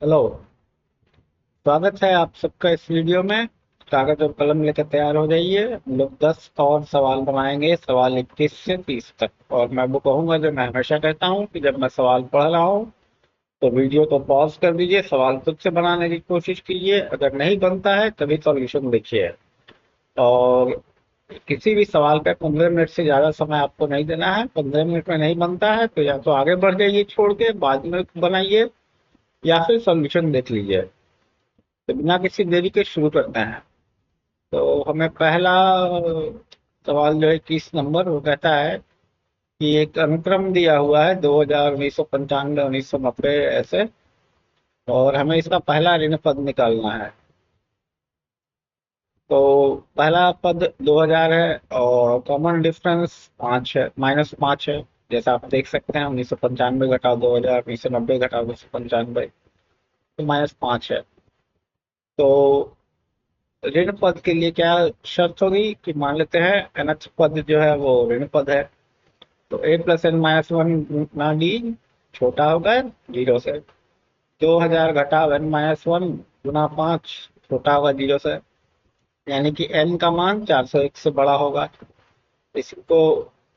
Hello. स्वागत है आप सबका इस वीडियो में। कागज और कलम लेकर तैयार हो जाइए। हम लोग 10 और सवाल बनाएंगे, सवाल 21 से 30 तक। और मैं वो कहूंगा जो मैं हमेशा कहता हूँ कि जब मैं सवाल पढ़ रहा हूँ तो वीडियो को पॉज कर दीजिए, सवाल खुद से बनाने की कोशिश कीजिए। अगर नहीं बनता है तभी सॉल्यूशन देखिए। और किसी भी सवाल पे 15 मिनट से ज्यादा समय आपको नहीं देना है। 15 मिनट में नहीं बनता है तो या तो आगे बढ़ जाइए छोड़ के बाद में बनाइए, या फिर सॉल्यूशन देख लीजिए। तो बिना किसी देरी के शुरू करते हैं। तो हमें पहला सवाल जो है 21 नंबर, वो कहता है कि एक अनुक्रम दिया हुआ है 2000, 1995, 1990 ऐसे। और हमें इसका पहला ऋण पद निकालना है। तो पहला पद 2000 है और कॉमन डिफरेंस 5 है, -5 है। जैसा आप देख सकते हैं 1995 घटाओ 2000, 1990 घटाओ 1995, तो -5 है। तो ऋण पद के लिए क्या शर्त होगी कि मान लेते हैं nth पद जो है वो ऋण पद है। तो a plus n minus one गुना डी छोटा होगा 0 से। 2000 घटा एन माइनस वन गुना 5 छोटा होगा 0 से। यानी कि n का मान 401 से बड़ा होगा। इसको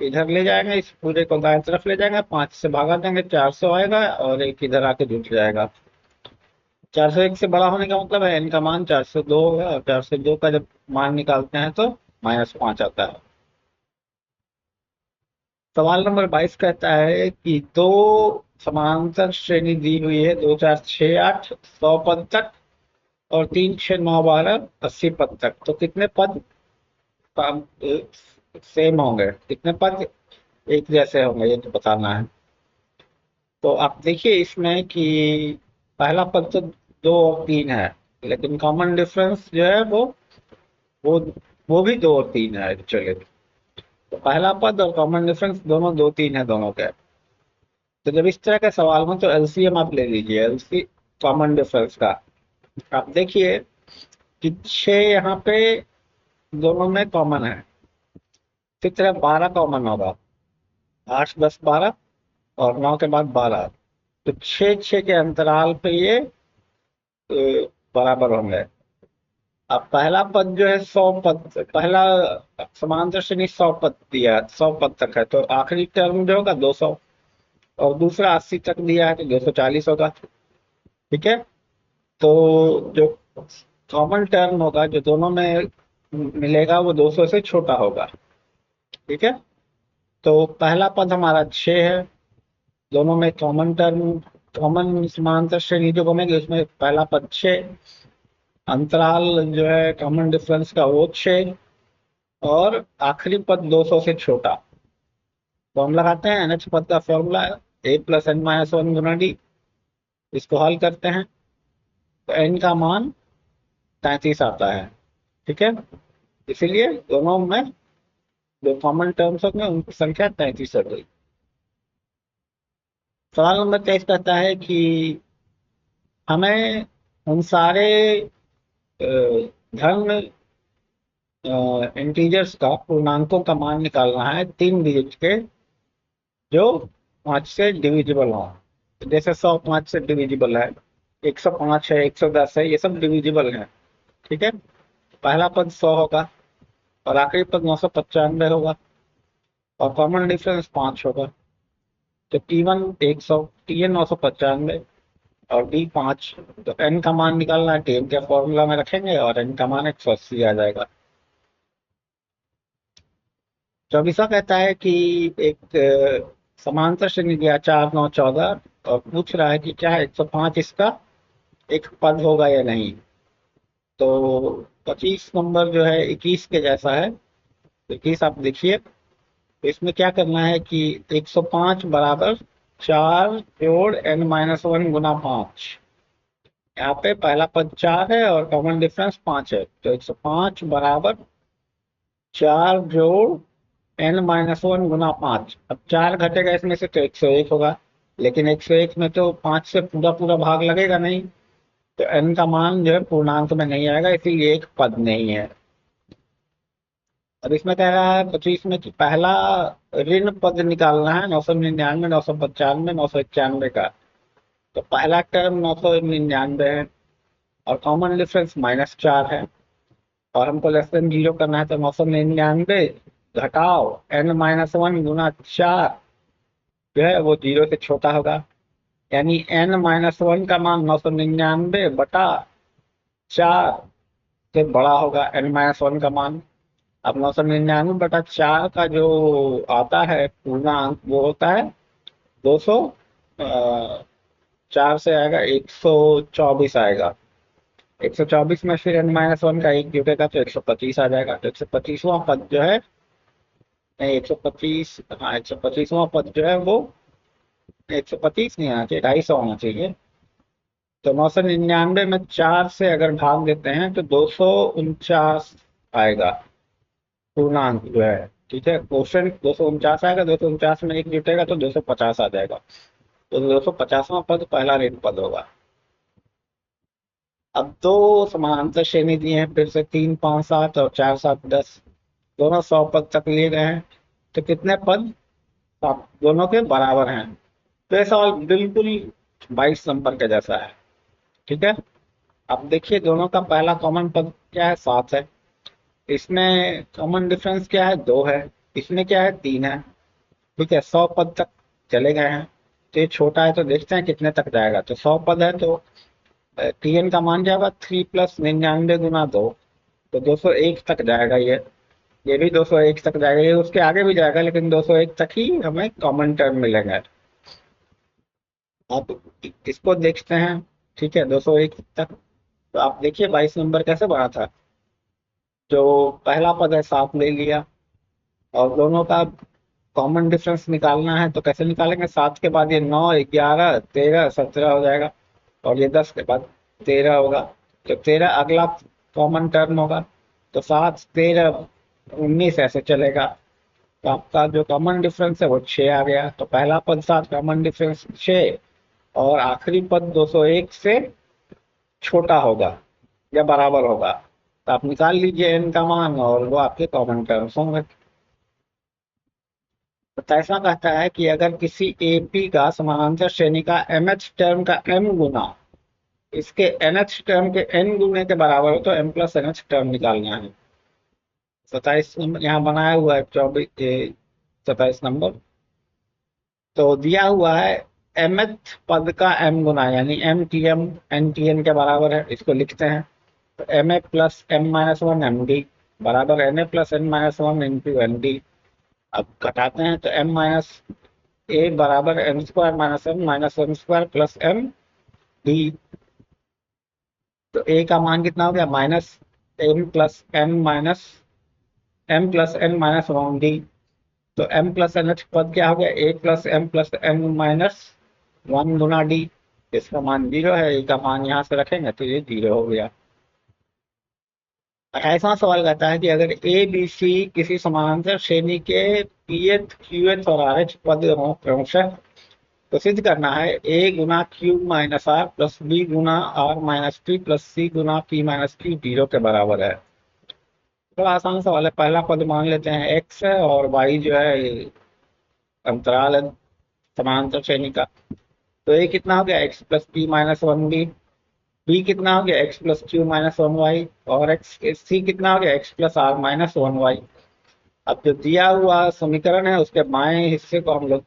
इधर ले जाएंगे, इस पूरे को दाएं तरफ ले जाएंगे, 5 से भागा देंगे, 400 आएगा और एक इधर आके जुट जाएगा। 401 से बड़ा होने का मतलब है n का मान 402 होगा, और 402 का जब मान निकालते हैं तो -5 आता है। सवाल नंबर 22 कहता है कि दो समांतर श्रेणी दी हुई है, 2 4 6 8 100 पद तक, और 3 6 9 12 80 पद तक। तो कितने पद सेम होंगे, कितने पद एक जैसे होंगे, ये तो बताना है। तो आप देखिए इसमें कि पहला पद तो 2 और 3 है, लेकिन कॉमन डिफरेंस जो है वो वो भी 2 और 3 है एक्चुअली। तो पहला पद और कॉमन डिफरेंस दोनों 2 3 है दोनों के। तो जब इस तरह का सवाल हो तो एलसीएम आप ले लीजिए, एलसी कॉमन डिफरेंस का। आप देखिए कि 6 यहाँ पे दोनों में कॉमन है, इसी तरह 12 कॉमन होगा, 8 10 12 और 9 के बाद 12। तो 6 6 के अंतराल पे ये बराबर होंगे। अब पहला पद जो है 100 पद, पहला समांतर श्रेणी 100 पद दिया है, 100 पद तक है, तो आखिरी टर्म जो होगा 200। और दूसरा 80 तक दिया है तो 240 होगा। ठीक है। तो जो कॉमन टर्म होगा जो दोनों में मिलेगा वो 200 से छोटा होगा। ठीक है। तो पहला पद हमारा 6 है, दोनों में कॉमन टर्म, कॉमन समांतर श्रेणी जो बनेगी उसमें पहला पद 6, अंतराल जो है कॉमन डिफरेंस का वो 6, और आखिरी पद 200 से छोटा। तो हम लगाते हैं एनएच पद का formula, a plus n minus one गुना डी। इसको हल करते हैं तो n का मान 33 आता है। ठीक है। इसीलिए दोनों में जो कॉमन टर्म्स होंगे उनकी संख्या 33 हो गई। सवाल नंबर 23 कहता है कि हमें उन सारे अ, धन इंटीजर्स का, पूर्णांकों का मान निकालना है 3 डिजिट के, जो 5 से डिविजिबल हो। तो जैसे 100 5 से डिविजिबल है, 105 है, 110 है, ये सब डिविजिबल है। ठीक है। पहला पद 100 होगा और आखिरी पद 995 होगा, और कॉमन डिफरेंस 5 होगा। तो T1 100, Tn 995 और D 5। तो n का मान निकालना है, Tn के फॉर्मूला में रखेंगे और n का मान 180 आ जाएगा। 24वां कहता है कि एक समांतर श्रेणी दिया 4 9 14, और पूछ रहा है कि क्या 105 इसका एक पद होगा या नहीं। तो 25 नंबर जो है 21 के जैसा है। 21 आप देखिए, तो इसमें क्या करना है कि 105 बराबर 4 जोड़ n-1 गुना 5। यहाँ पे पहला पद 4 है और कॉमन डिफरेंस 5 है, तो 105 बराबर 4 जोड़ n-1 गुना 5। अब 4 घटेगा इसमें से तो 101 होगा, लेकिन 101 में तो 5 से पूरा पूरा भाग लगेगा नहीं, तो n का मान जो है पूर्णांक में नहीं आएगा, इसीलिए एक पद नहीं है। अब इसमें कह रहा है 25 में कि पहला ऋण पद निकालना है 999, 995, 991 का। तो पहला टर्म 999 है और कॉमन डिफरेंस -4 है, और हमको लेस देन 0 करना है, तो 999 घटाओ n-1 गुना 4 जो है वो 0 से छोटा होगा, यानी n-1 का मान 999 बटा 4 से बड़ा होगा n-1 का मान। अब 999 बटा 4 का जो आता है पूर्णांक वो होता है 200, 4 से आएगा 124 आएगा। 124 में फिर n-1 का एक जुटेगा तो 125 आ जाएगा। तो 125वां पद जो है, नहीं 125, हाँ 125वां पद जो है वो 125 नहीं आना चाहिए, 250 आना चाहिए। तो 999 में 4 से अगर भाग देते हैं तो 249 आएगा पूर्णांक जो है। ठीक है, क्वेश्चन 249 आएगा, 249 में एक जुटेगा तो 250 आ जाएगा। तो 250वां पद पहला ऋण पद होगा। अब दो समानांतर श्रेणी दी हैं फिर से, 3, 5, 7 और 4, 7, 10, दोनों 100 पद तक लिए गए हैं। तो कितने पद दोनों के बराबर हैं? तो ये सवाल बिल्कुल 22 नंबर के जैसा है। ठीक है, अब देखिए दोनों का पहला कॉमन पद क्या है, 7 है। इसमें कॉमन डिफरेंस क्या है, 2 है। इसमें क्या है, 3 है। ठीक है, 100 पद तक चले गए हैं। तो ये छोटा है तो देखते हैं कितने तक जाएगा। तो 100 पद है तो टीएन का मान क्या होगा, 3 + 99 गुना 2, तो 201 तक जाएगा ये भी 201 तक जाएगा, ये उसके आगे भी जाएगा लेकिन 201 तक ही हमें कॉमन टर्म मिलेगा। आप इसको देखते हैं। ठीक है, 201 तक। तो आप देखिए 22 नंबर कैसे बना था। जो पहला पद है 7 ले लिया, और दोनों का कॉमन डिफरेंस निकालना है तो कैसे निकालेंगे, 7 के बाद ये 9, 11, 13, 17 हो जाएगा, और ये 10 के बाद 13 होगा। तो 13 अगला कॉमन टर्म होगा। तो 7, 13, 19 ऐसे चलेगा। तो आपका जो कॉमन डिफरेंस है वो 6 आ गया। तो पहला पद 7, कॉमन डिफरेंस 6, और आखिरी पद 201 से छोटा होगा या बराबर होगा। तो आप निकाल लीजिए एन का मान और वो आपके कॉमन टर्म्स होंगे। तो ऐसा कहता है कि अगर किसी एपी का समानांतर श्रेणी का एमएच टर्म का एम गुना इसके एनएच टर्म के एन गुने के बराबर हो तो एम प्लस एनएच टर्म निकालना है। 27 नंबर यहाँ बनाया हुआ है, 27 नंबर। तो दिया हुआ है एमएच पद का एम गुना, यानी m t m n t n के बराबर है, इसको लिखते हैं। तो m a plus m-1 m d बराबर n a plus n-1 into n d. अब घटाते हैं तो m-a बराबर m² - n-1 plus m d. तो a का मान कितना हो गया, -m+n-1 डी। तो m प्लस एन एच पद क्या हो गया, a plus m plus n-1 Guna D. इसका मान 0 है, a का मान यहाँ से रखेंगे तो ये 0 हो गया। 28वां सवाल कहता है कि अगर ए बी सी किसी समानांतर श्रेणी के पीएच क्यूएच और आरएच पद हों क्रमशः, तो सिद्ध करना है ए गुना q minus r plus b गुना r minus t plus c गुना पी माइनस क्यू 0 के बराबर है। बड़ा आसान सवाल है। पहला पद मान लेते हैं एक्स है और वाई जो है अंतराल है समानांतर श्रेणी का। तो ए कितना हो गया, x plus p minus 1 b कितना हो गया, x plus q minus 1 y, और एक्स सी कितना हो गया, x plus r minus 1 y. अब जो दिया हुआ समीकरण है उसके बाएं हिस्से को हम लोग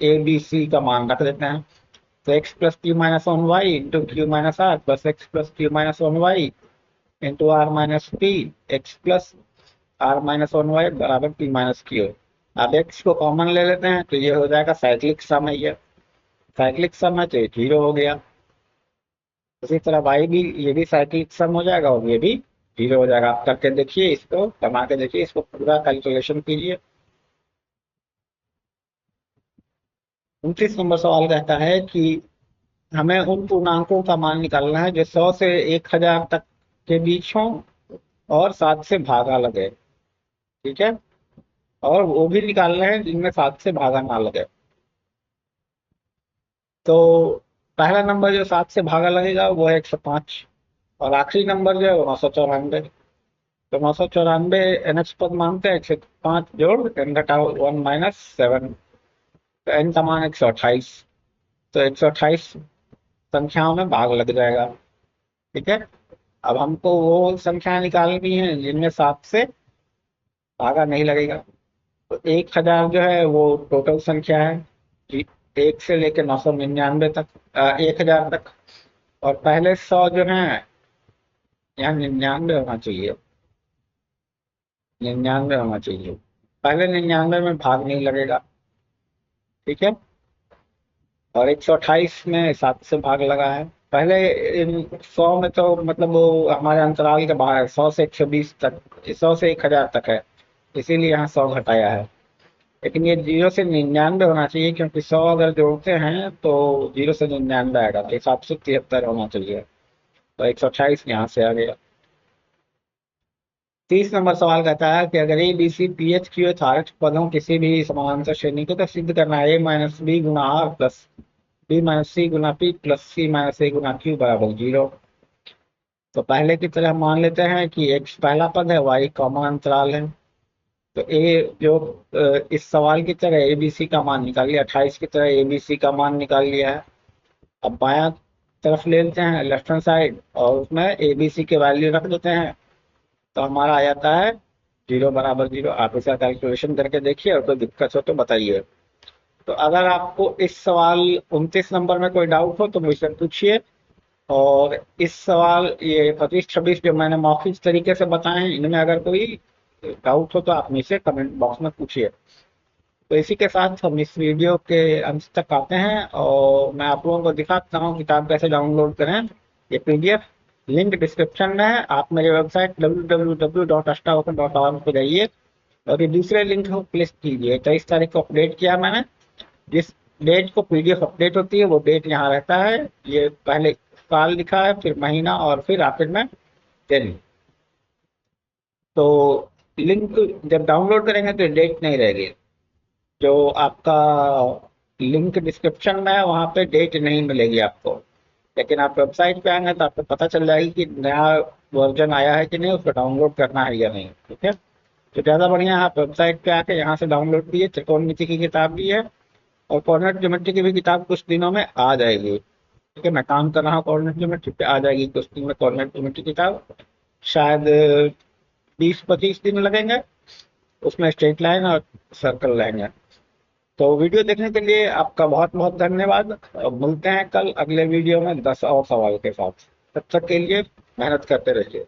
ए बी सी का मान रख देते हैं। तो x plus q minus 1 y into q minus r plus x plus q minus 1 y into r minus p, x plus r minus 1 y बराबर पी माइनस क्यू। अब एक्स को कॉमन ले लेते हैं तो ये हो जाएगा साइक्लिक सम है, ये साइक्लिक सम है तो ये 0 हो गया। उसी तरह वाई भी, ये भी साइक्लिक सम हो जाएगा और ये भी 0 हो जाएगा। आप करके देखिए, इसको बना के देखिए, इसको पूरा कैलकुलेशन कीजिए। 29 नंबर सवाल कहता है कि हमें उन पूर्णांकों का मान निकालना है जो 100 से 1000 तक के बीच हों और 7 से भागा लगे। ठीक है, और वो भी निकालना है जिनमें 7 से भागा ना लगे। तो पहला नंबर जो 7 से भागा लगेगा वो है 105, और आखिरी नंबर जो है वो 994। तो 994 एनएच पद मानते हैं, 105 जोड़ n घटाओ 1 - 7, तो n का मान 128। तो 128 संख्याओं में भाग लग जाएगा। ठीक है, अब हमको वो संख्या निकालनी है जिनमें 7 से भागा नहीं लगेगा। तो 1000 जो है वो टोटल संख्या है, 1 से लेकर 999 तक, 1000 तक। और पहले 100 जो है, यहाँ 99 होना चाहिए, 99 होना चाहिए, पहले 99 में भाग नहीं लगेगा। ठीक है, और 128 में 7 से भाग लगा है। पहले इन 100 में तो मतलब वो हमारे अंतराल के बाहर है, 100 से 120 तक, 100 से 1000 तक है, इसीलिए यहाँ 100 घटाया है। लेकिन ये 0 से 99 होना चाहिए, क्योंकि 100 अगर जोड़ते हैं तो 0 से 99 आएगा, तो 773 होना चाहिए। तो 128 यहाँ से आ गया। 30 नंबर सवाल कहता है कि अगर a b c p h q h r h पदों किसी भी समानांतर श्रेणी को, तो सिद्ध करना है ए माइनस बी गुना r plus b minus c गुना p plus c minus a गुना क्यू बराबर 0। तो पहले की तरह मान लेते हैं कि एक्स पहला पद है, वाई कॉमन अंतराल है। तो ए जो इस सवाल की तरह ए बी सी का मान निकाल लिया, 28 की तरह ए बी सी का मान निकाल लिया है। अब बायां तरफ ले लेते हैं, लेफ्ट हैंड साइड, और उसमें ए बी सी के वैल्यू रख देते हैं। तो हमारा आ जाता है 0 बराबर 0। आप इसे कैलकुलेशन करके देखिए, और कोई दिक्कत हो तो बताइए। तो अगर आपको इस सवाल 29 नंबर में कोई डाउट हो तो मुझसे पूछिए। और इस सवाल ये 25-26 जो मैंने मौखिक तरीके से बताए हैं, इनमें अगर कोई डाउट हो तो आप मुझसे कमेंट बॉक्स में पूछिए। तो इसी के साथ हम इस वीडियो के अंत तक आते हैं, और मैं आप लोगों को दिखाता हूँ किताब कैसे डाउनलोड करें। ये पीडीएफ लिंक डिस्क्रिप्शन में है, आप मेरे वेबसाइट www.ashtaopen.org पे जाइए और ये दूसरे लिंक को क्लिक कीजिए। 23 तारीख को अपडेट किया मैंने, जिस डेट को पीडीएफ अपडेट होती है वो डेट यहाँ रहता है। ये पहले साल लिखा है, फिर महीना, और फिर आखिर में दिन। तो लिंक जब डाउनलोड करेंगे तो डेट नहीं रहेगी, जो आपका लिंक डिस्क्रिप्शन में है वहाँ पे डेट नहीं मिलेगी आपको। लेकिन आप वेबसाइट पे आएंगे तो आपको पता चल जाएगी कि नया वर्जन आया है कि नहीं, उसको डाउनलोड करना है या नहीं। ठीक है, तो ज़्यादा बढ़िया है आप वेबसाइट पे आके यहाँ से डाउनलोड कीजिए। त्रिकोणमिति की किताब भी है, और कोऑर्डिनेट ज्योमेट्री की भी किताब कुछ दिनों में आ जाएगी। ठीक है, मैं काम कर रहा हूँ कोऑर्डिनेट ज्योमेट्री पे, आ जाएगी कुछ दिन में कोऑर्डिनेट ज्योमेट्री की किताब। शायद 20-25 दिन लगेंगे, उसमें स्ट्रेट लाइन और सर्कल रहेंगे। तो वीडियो देखने के लिए आपका बहुत बहुत धन्यवाद। अब मिलते हैं कल अगले वीडियो में 10 और सवाल के साथ। तब तक के लिए मेहनत करते रहिए।